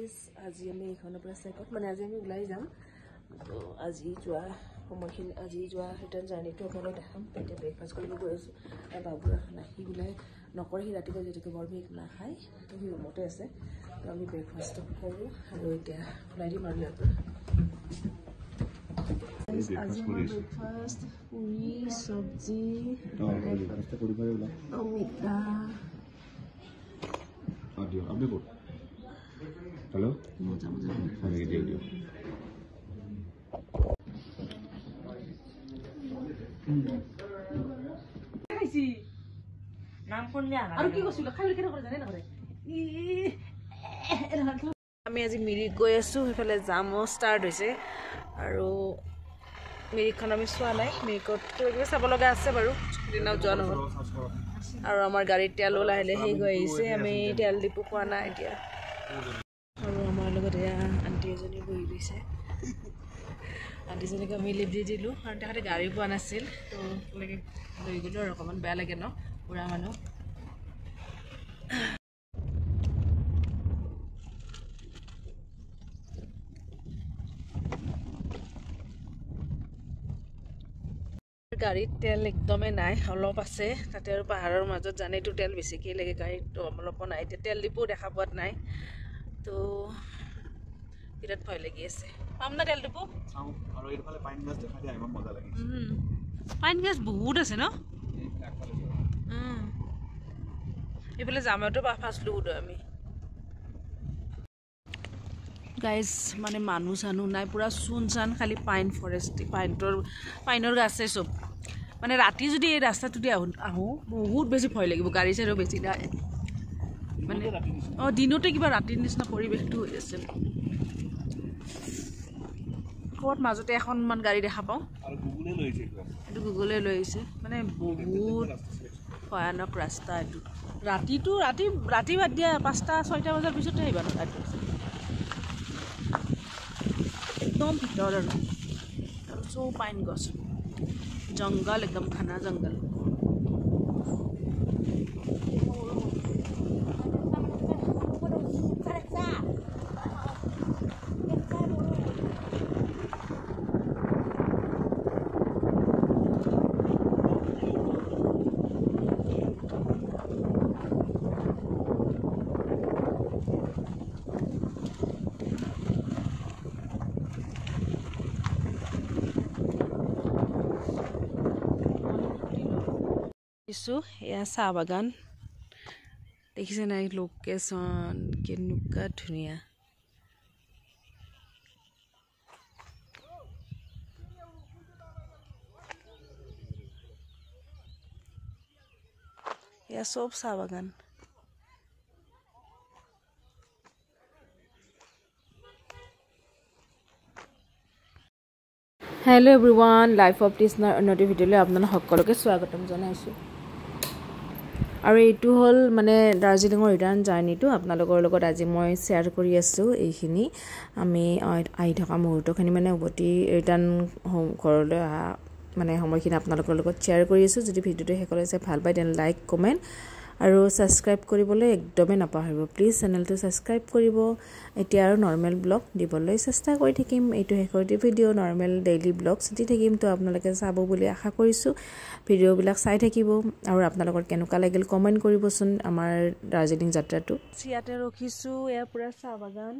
guys আজি আমি এইখনৰ পৰা চেকত মানে আজি আমি ওলাই যাম তো আজি যোৱা সময়খিনি আজি যোৱা ৰিটাৰ্ণ জাৰ্ণিটো আপোনালোক দেখাম এতিয়া ব্ৰেকফাষ্ট কৰিব গৈ আছোঁ আৰু বাবুৰ এখন সি ওলাই নকৰে সি ৰাতিপুৱা যিহেতুকে বৰ বিশেষ নাখায় তো সি ৰুমতে আছে তো আমি ব্ৰেকফাষ্টটো কৰোঁ আৰু এতিয়া ওলাই দিম আৰু ইয়াৰ পৰা আজি আমাৰ ব্ৰেকফাষ্ট পুৰি চব্জি অমিতা हेलो मजा मजा दियो नाम कोन ले आना আৰু কি কৈছিল খালি কেনে কৰে জানে নকৰে আমি আজি মিৰিক গৈ আছো হেফালে জামো স্টাৰ্ট হৈছে আৰু মিৰিকখন আমি চোৱা নাই মিৰিকত কিবা চাব লগা আছে বাৰু দিনাও যোৱা নহল আৰু আমাৰ গাড়ীত তেলো লাহিলে হে গৈ আহিছে আমি তেল ডিপু পোৱা নাই এতিয়া আৰু আমাৰ লগত এয়া আণ্টি এজনী বহি গৈছে আণ্টিজনীক আমি লিভ দি দিলোঁ কাৰণ তেখেতে গাড়ী পোৱা নাছিল তো লাগে লৈ গ'লোঁ আৰু অকণমান বেয়া লাগে ন বুঢ়া মানুহ গাড়ীত তেল একদমেই নাই অলপ আছে তাতে আৰু পাহাৰৰ মাজত জানেইতো তেল বেছিকৈ লাগে গাড়ীটো অলপো নাই এতিয়া তেল ডিপু দেখা পোৱাত নাই তো বিৰাট ভয় লাগি আছে পাম না তেল ডিপু আৰু এইফালে পাইন গছ দেখা দিয়া ইমান মজা লাগিছে পাইন গছ বহুত আছে ন এইফালে জামতো ফাৰ্ষ্ট লুড আমি গাইজ মানে মানুহ চানুহ নাই পুৰা চুন চান খালি পাইন ফৰেষ্ট পাইনৰ গাছে চব মানে ৰাতি যদি এই ৰাস্তাটো দি আহোঁ বহুত বেছি ভয় লাগিব গাড়ী চাড়ীও বেছি নাই মানে দিনতে কিবা ৰাতিৰ নিচিনা পৰিৱেশটো হৈ আছে ক'ত মাজতে এখনমান গাড়ী দেখা পাওঁ এইটো গুগলে লৈ আহিছে মানে বহুত ভয়ানক ৰাস্তা এইটো ৰাতি বাদ দিয়া 5টা 6টা বজাৰ পিছতে আহিবা ন এইটো একদম ভিতৰ আৰু চব পাইন গছ জংগল একদম ঘনা জংগল এয়া চাহ বাগান দেখিছে নাই লোকেশ্যন কেনেকুৱা ধুনীয়া এয়া চব চাহ বাগান হেল্ল' এভৰিৱান লাইফ অফ টিছনাৰ অন্যটি ভিডিঅ'লৈ আপোনালোক সকলোকে স্বাগতম জনাইছোঁ আৰু এইটো হ'ল মানে দাৰ্জিলিঙৰ ৰিটাৰ্ণ জাৰ্ণিটো আপোনালোকৰ লগত আজি মই শ্বেয়াৰ কৰি আছোঁ এইখিনি আমি আহি থকা মুহূৰ্তখিনি মানে উভতি ৰিটাৰ্ণ ঘৰলৈ অহা মানে সময়খিনি আপোনালোকৰ লগত শ্বেয়াৰ কৰি আছোঁ যদি ভিডিঅ'টো শেষলৈ চাই ভাল পায় তেনে লাইক কমেণ্ট আৰু ছাবস্ক্ৰাইব কৰিবলৈ একদমেই নাপাহৰিব প্লিজ চেনেলটো ছাবস্ক্ৰাইব কৰিব এতিয়া আৰু নৰ্মেল ব্লগ দিবলৈ চেষ্টা কৰি থাকিম এইটো শেষৰ ভিডিঅ' নৰ্মেল ডেইলি ব্লগছ দি থাকিম তো আপোনালোকে চাব বুলি আশা কৰিছোঁ ভিডিঅ'বিলাক চাই থাকিব আৰু আপোনালোকৰ কেনেকুৱা লাগিল কমেণ্ট কৰিবচোন আমাৰ দাৰ্জিলিং যাত্ৰাটো ইয়াতে ৰখিছোঁ এয়া পুৰা চাহ বাগান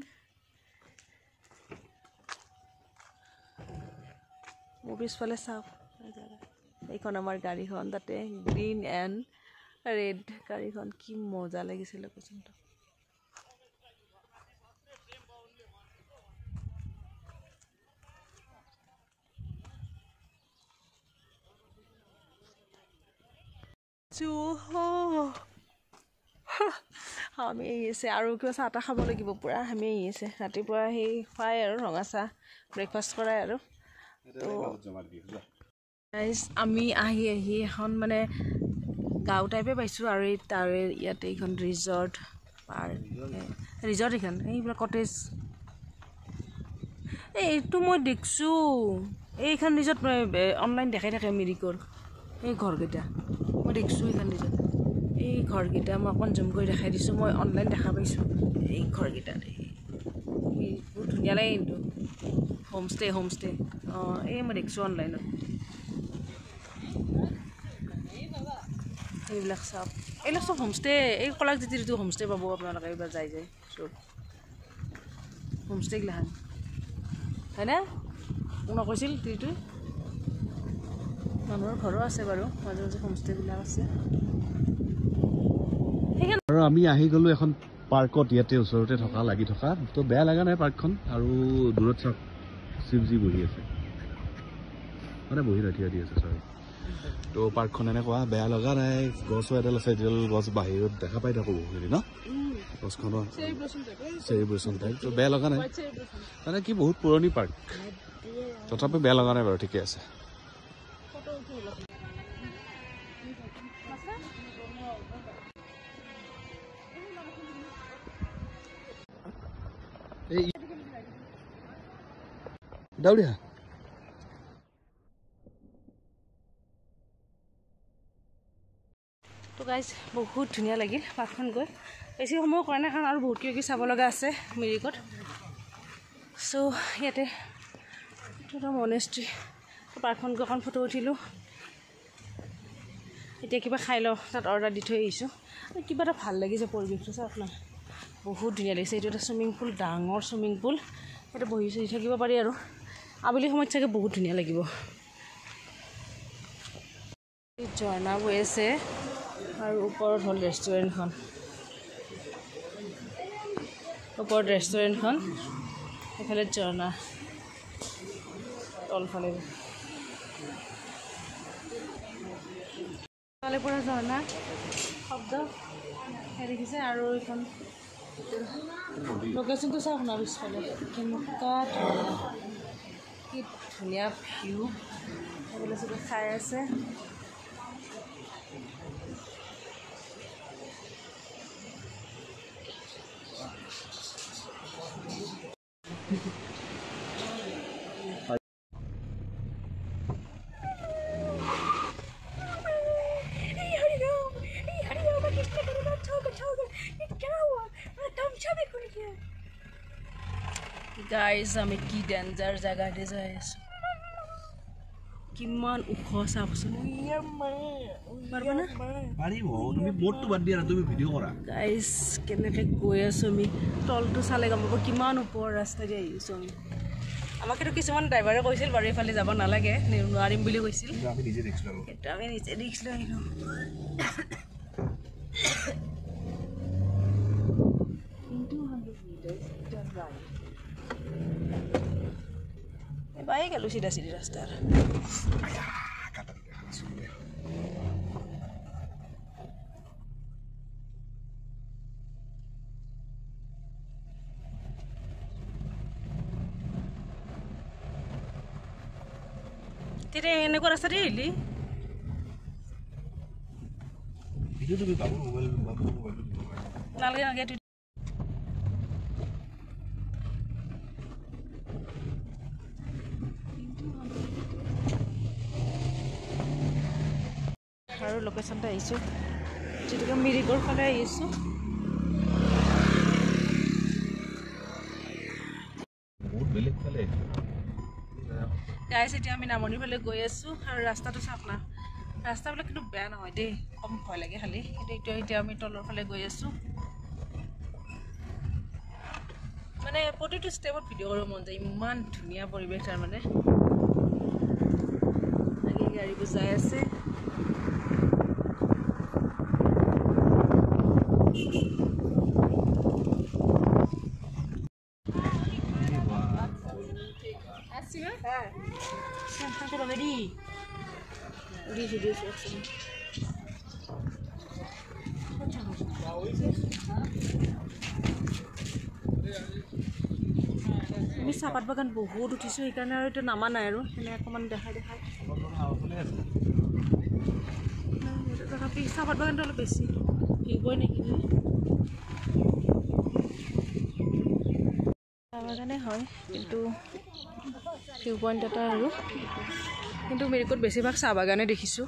মোৰ পিছফালে চাওক এইখন আমাৰ গাড়ীখন তাতে গ্ৰীণ এণ্ড ৰেড গাড়ীখন কি মজা লাগিছিল লোকেশ্যন আমি আহিছে আৰু কিবা চাহ তাহ খাব লাগিব পুৰা আমি আহিছে ৰাতিপুৱা সেই খুৱাই আৰু ৰঙা চাহ ব্ৰেকফাষ্ট কৰাই আৰু আমি আহি এখন মানে গাঁও টাইপে পাইছোঁ আৰু এই তাৰে ইয়াতে এইখন ৰিজৰ্ট এইখন এইবিলাক কটেজ এইটো মই দেখিছোঁ এইখন ৰিজৰ্ট অনলাইন দেখাই থাকে মিৰিকৰ এই ঘৰকেইটা মই দেখিছোঁ এইখন ৰিজৰ্ট এই ঘৰকেইটা মই অকণ জুম কৰি দেখাই দিছোঁ মই অনলাইন দেখা পাইছোঁ এই ঘৰকেইটা বহুত ধুনীয়া লাগে কিন্তু হোমষ্টে অঁ এই মই দেখিছোঁ অনলাইনত এইবিলাক চব হোমষ্টে এই কলাকজিতিৰ যিটো হোমষ্টে পাব আপোনালোকে এইবাৰ যায় চব হোমষ্টেগিলাখান হয়নে কোনে কৈছিল এইটো মানুহৰ ঘৰো আছে বাৰু মাজে মাজে হোমষ্টেবিলাক আছে আৰু আমি আহি গ'লো এখন পাৰ্কত ইয়াতে ওচৰতে থকা লাগি থকা তো বেয়া লগা নাই পাৰ্কখন আৰু দূৰত চাওক শিৱজী বহি আছে মানে বহি ৰাতি ৰাতি আছে চৰি তো পাৰ্কখন এনেকুৱা বেয়া লগা নাই গছো এডাল আছে এডাল গছ বাহিৰত দেখা পাই থাকোঁ বহুখিনি ন গছখনৰ চেলিব্ৰেশ্যন টাইপ তো বেয়া লগা নাই মানে কি বহুত পুৰণি পাৰ্ক তথাপি বেয়া লগা নাই বাৰু ঠিকে আছে দাউৰিয়া তো গাইজ বহুত ধুনীয়া লাগিল পাৰ্কখন গৈ বেছি সময় কৰা নাই কাৰণ আৰু বহুত কিবা কিবি চাব লগা আছে মিৰিকত চ' ইয়াতে এটা মনেষ্ট্ৰি পাৰ্কখন গৈ এখন ফটো উঠিলোঁ এতিয়া কিবা খাই লওঁ তাত অৰ্ডাৰ দি থৈ আহিছোঁ কিবা এটা ভাল লাগিছে পৰিৱেশটো চাওক না বহুত ধুনীয়া লাগিছে এইটো এটা চুইমিং পুল ডাঙৰ চুইমিং পুল ইয়াতে বহি চহি থাকিব পাৰি আৰু আবেলি সময়ত চাগে বহুত ধুনীয়া লাগিব ঝৰ্ণা বৈ আছে আৰু ওপৰত হ'ল ৰেষ্টুৰেণ্টখন এইফালে ঝৰ্ণা তলফালে তলে পৰা ঝৰ্ণা শব্দ দেখিছে আৰু এইখন লোকেশ্যনটো চাওক না পিছফালে কেনেকুৱা ধুনীয়া কি ধুনীয়া ভিউ সেইফালে চবে খাই আছে গাইজ আমি কি ডেঞ্জাৰ জেগাতে যাই আছোঁ কিমান ওখ চাওকচোন গাইজ কেনেকৈ গৈ আছোঁ আমি তলটো চালে গম পাব কিমান ওপৰৰ ৰাস্তা দি আহিছোঁ আমি আমাকেতো কিছুমান ড্ৰাইভাৰে কৈছিল বাৰু এইফালে যাব নালাগে নোৱাৰিম বুলি কৈছিল সেইটো আমি নিজে ৰিক্স লৈ আহিলোঁ পাই গেলো চিধা চিধি ৰাস্তাৰ তেতিয়া এনেকুৱা ৰাস্তাতে আহিলি নালাগে নালাগে আৰু লোকেশ্যনটা আহিছোঁ যিটোকে মিৰিকৰ ফালে আহিছোঁ গাইজ এতিয়া আমি নামনিৰ ফালে গৈ আছোঁ আৰু ৰাস্তাটো চাওক না ৰাস্তাবিলাক কিন্তু বেয়া নহয় দেই কম ভয় লাগে খালি কিন্তু এতিয়া আমি তলৰ ফালে গৈ আছোঁ মানে প্ৰতিটো ষ্টেপত ভিডিঅ' কৰিব মন যায় ইমান ধুনীয়া পৰিৱেশ তাৰমানে গাড়ীবোৰ যাই আছে আমি চাহপাত বাগান বহুত উঠিছোঁ সেইকাৰণে আৰু এইটো নামা নাই আৰু সেনে অকণমান দেখাই তথাপি চাহপাত বাগানটো অলপ বেছি ভিগৈ নেকি চাহ বাগানে হয় কিন্তু ভিউ পইণ্ট এটা আৰু কিন্তু মিৰিকত বেছিভাগ চাহ বাগানে দেখিছোঁ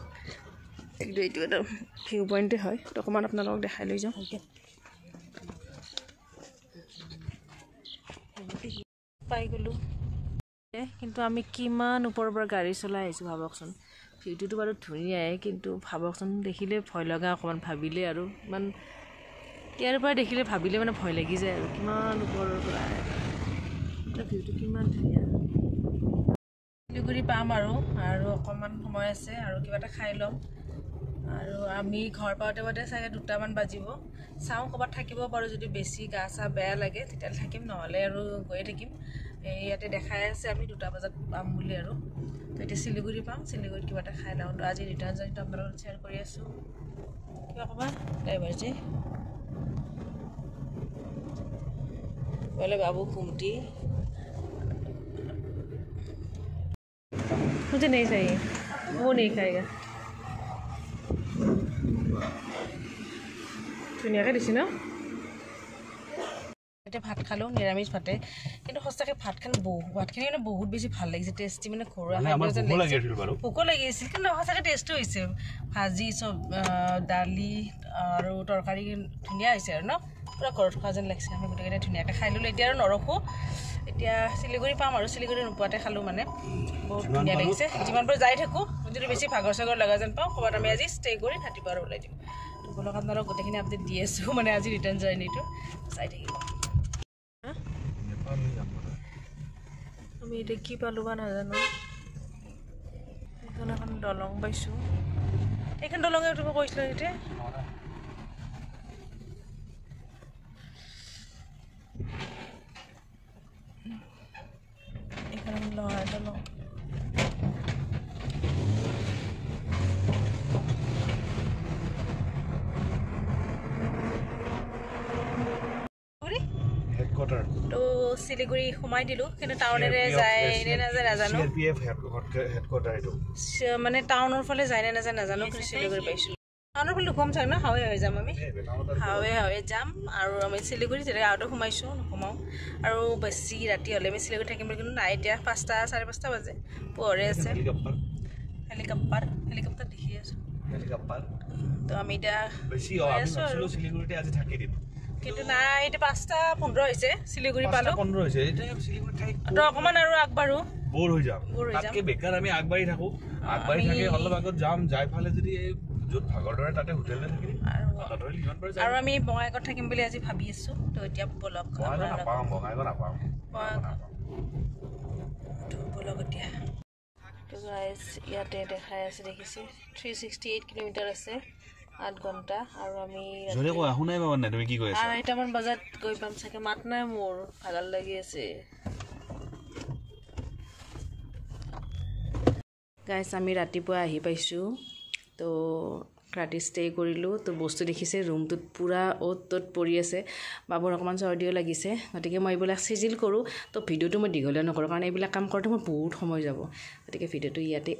কিন্তু এইটো এটা ভিউ পইণ্টে হয় অকণমান আপোনালোকক দেখাই লৈ যাওঁ পাই গ'লোঁ কিন্তু আমি কিমান ওপৰৰ পৰা গাড়ী চলাই আহিছোঁ ভাবকচোন ভিউটোতো বাৰু ধুনীয়াই কিন্তু ভাবকচোন দেখিলে ভয় লগা অকণমান ভাবিলে আৰু ইমান ইয়াৰ পৰা দেখিলে ভাবিলে মানে ভয় লাগি যায় আৰু কিমান ওপৰৰ পৰা ভিউটো কিমান ধুনীয়া শিলিগুৰি পাম আৰু অকণমান সময় আছে আৰু কিবা এটা খাই ল'ম আৰু আমি ঘৰ পাওঁতে চাগে 2টামান বাজিব চাওঁ ক'ৰবাত থাকিব পাৰোঁ যদি বেছি গা চা বেয়া লাগে তেতিয়াহ'লে থাকিম নহ'লে আৰু গৈয়ে থাকিম ইয়াতে দেখাই আছে আমি 2টা বজাত পাম বুলি আৰু তো এতিয়া শিলিগুৰি পাম শিলিগুৰিত কিবা এটা খাই লওঁ তো আজি ৰিটাৰ্ণ জাৰ্নিটো আপোনালোকৰ লগত শ্বেয়াৰ কৰি আছোঁ কিবা ক'বা ড্ৰাইভাৰজী बोले बाबू घूमती मुझे नहीं चाहिए वो नहीं खाएगा ধুনীয়াকৈ দিছি ন এতিয়া ভাত খালোঁ নিৰামিষ ভাতে কিন্তু সঁচাকৈ ভাতখিনি মানে বহুত বেছি ভাল লাগিছে টেষ্টি মানে ঘৰুৱা ভোকো লাগি আছিল কিন্তু সঁচাকৈ টেষ্টি হৈছে ভাজি চব দালি আৰু তৰকাৰী ধুনীয়া হৈছে আৰু ন পুৰা ঘৰত খোৱা যেন লাগিছে আমি গোটেইকেইটা ধুনীয়াকৈ খাই ল'লোঁ এতিয়া আৰু নৰখোঁ এতিয়া শিলিগুৰি পাম আৰু শিলিগুৰি নোপোৱাতে খালোঁ মানে বহুত ধুনীয়া লাগিছে যিমান পাৰোঁ যাই থাকোঁ যদি বেছি ভাগৰ চাগৰ লগা যেন পাওঁ ক'ৰবাত আমি আজি ষ্টে কৰি ৰাতিপুৱা আৰু ওলাই দিম তো বলক আপোনালোকক গোটেইখিনি আপডেট দি আছোঁ মানে আজি ৰিটাৰ্ণ জাৰ্নিটো চাই থাকিব আমি এতিয়া কি পালোঁ বা নাজানো এইখন এখন দলং পাইছোঁ এইখন দলঙে উঠিব কৈছিলোঁ এতিয়া এইখন লোহাৰ দলং তো শিলিগুৰি সোমাই দিলোঁ কিন্তু টাউনেৰে যায় নে নাযায় নাজানো মানে টাউনৰ ফালে যায় নে নাযায় নাজানো কিন্তু শিলিগুৰি পাইছোঁ টাউনৰ ফালে নোসোমাম চাগে ন হাৱে যাম আমি হাৱে যাম আৰু আমি শিলিগুৰি যেতিয়া আউটত সোমাইছোঁ নোসোমাওঁ আৰু বেছি ৰাতি হ'লে আমি শিলিগুৰি থাকিম বুলি কিন্তু নাই এতিয়া 5টা 5:30 বাজে পোহৰে আছে হেলিকপ্টাৰ দেখি আছোঁ তো আমি এতিয়া শিলিগুৰিতে আজি থাকি দিম কিন্তু নাই এতিয়া 5:15 হৈছে শিলিগুৰি পালোঁ 15 হৈছে এতিয়া শিলিগুৰি ঠাই তো অকমান আৰু আগবাঢ়ো বৰ হৈ যাম তাতকে বেকাৰ আমি আগবাঢ়ি থাকোঁ আগবাঢ়ি থাকি অলপ আগত যাম যাই ফালে যদি য'ত ভাগৰ দৰে তাতে হোটেলতে থাকিম আৰু আমি বঙাইগাঁৱত থাকিম বুলি আজি ভাবি আছোঁ তো এতিয়া বলক বঙাইগাঁও নাপাওঁ বলক এতিয়া তো গাইজ ইয়াতে দেখাই আছে দেখিছে 368 কিলোমিটাৰ আছে 8 ঘণ্টা আৰু আমি শুনাই পাবা নাই তুমি কি কৈ আছা 8টামান বজাত গৈ পাম চাগে মাত নাই মোৰ ভাগৰ লাগি আছে গাইজ আমি ৰাতিপুৱা আহি পাইছোঁ তো ৰাতি ষ্টে কৰিলোঁ তো বস্তু দেখিছে ৰুমটোত পূৰা অ'ত ত'ত পৰি আছে বাবুৰ অকণমান চৰ্দিও লাগিছে গতিকে মই এইবিলাক চিজিল কৰোঁ তো ভিডিঅ'টো মই দীঘলীয়া নকৰোঁ কাৰণ এইবিলাক কাম কৰোঁতে মোৰ বহুত সময় যাব গতিকে ভিডিঅ'টো ইয়াতে